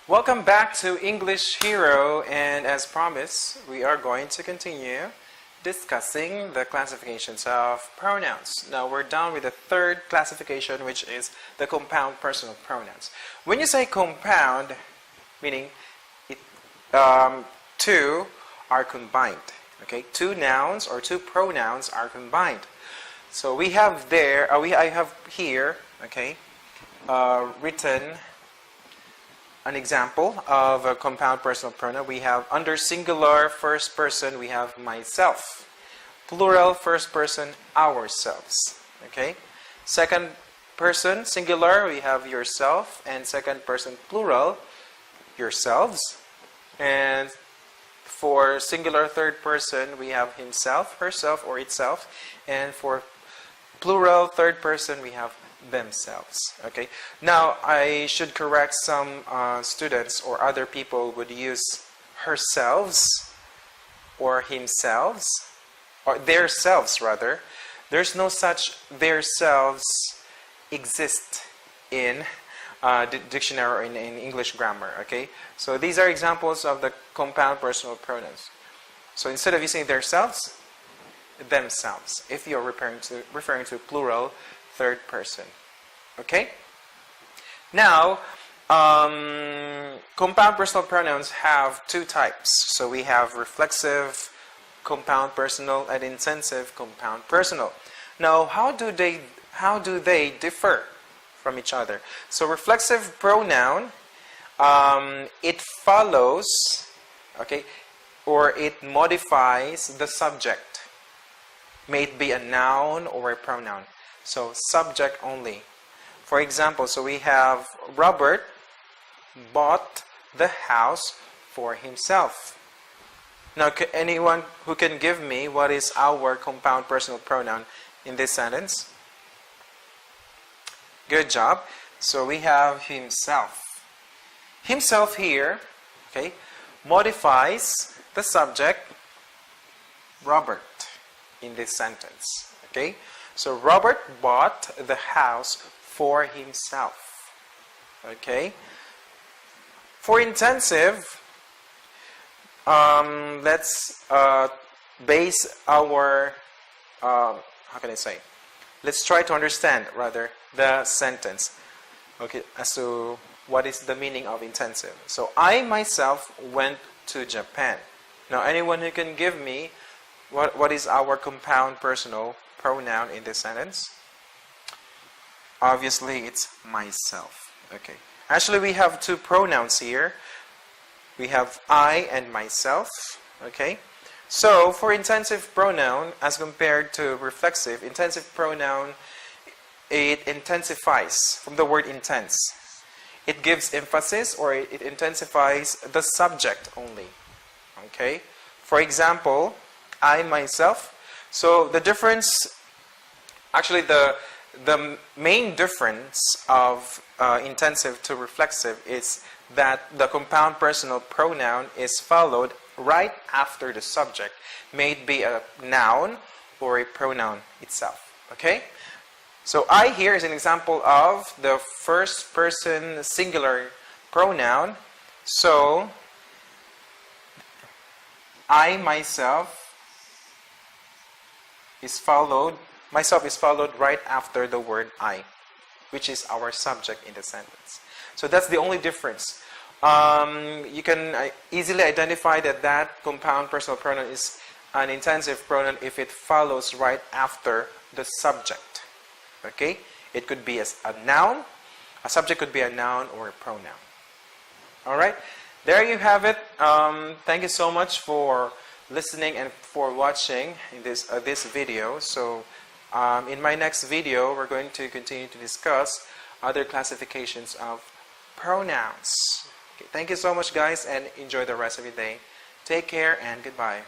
Welcome back to English Hero, and as promised, we are going to continue discussing the classifications of pronouns. Now we're done with the third classification, which is the compound personal pronouns. When you say compound, meaning two are combined. Okay, two nouns or two pronouns are combined. So we have there, I have here, okay, written an example of a compound personal pronoun. We have under singular first person, we have myself. Plural first person, ourselves. Okay. Second person singular, we have yourself, and second person plural, yourselves. And for singular third person, we have himself, herself, or itself. And for plural third person, we have themselves. Okay. Now I should correct some students or other people would use herselves or himselves or their selves rather. There's no such their selves exist in dictionary or in English grammar. Okay. So these are examples of the compound personal pronouns. So instead of using their selves, themselves, if you're referring to plural third person. Okay? Now, compound personal pronouns have two types. So we have reflexive compound personal and intensive compound personal. Now, how do they differ from each other? So reflexive pronoun, it follows, okay, or it modifies the subject. May it be a noun or a pronoun. So subject only. For example, so we have Robert bought the house for himself. Now, anyone who can give me what is our compound personal pronoun in this sentence? Good job. So we have himself. Himself here, okay, modifies the subject Robert in this sentence. Okay. So Robert bought the house for himself. Okay. For intensive, let's base our how can I say? Let's try to understand rather the sentence. Okay, as to what is the meaning of intensive. So I myself went to Japan. Now, anyone who can give me what is our compound personal pronoun in this sentence? Obviously, it's myself. Okay. Actually, we have two pronouns here. We have I and myself. Okay. So, for intensive pronoun, as compared to reflexive, intensive pronoun, it intensifies from the word intense. It gives emphasis or it intensifies the subject only. Okay. For example, I myself. So the difference, actually the main difference of intensive to reflexive is that the compound personal pronoun is followed right after the subject. May it be a noun or a pronoun itself. Okay? So I here is an example of the first person singular pronoun. So I myself is followed right after the word I, which is our subject in the sentence. So that's the only difference. You can easily identify that compound personal pronoun is an intensive pronoun if it follows right after the subject. Okay? It could be as a noun, a subject could be a noun or a pronoun. Alright? There you have it. Thank you so much for listening and for watching in this video. So in my next video, we're going to continue to discuss other classifications of pronouns. Okay, thank you so much, guys, and enjoy the rest of your day. Take care and goodbye.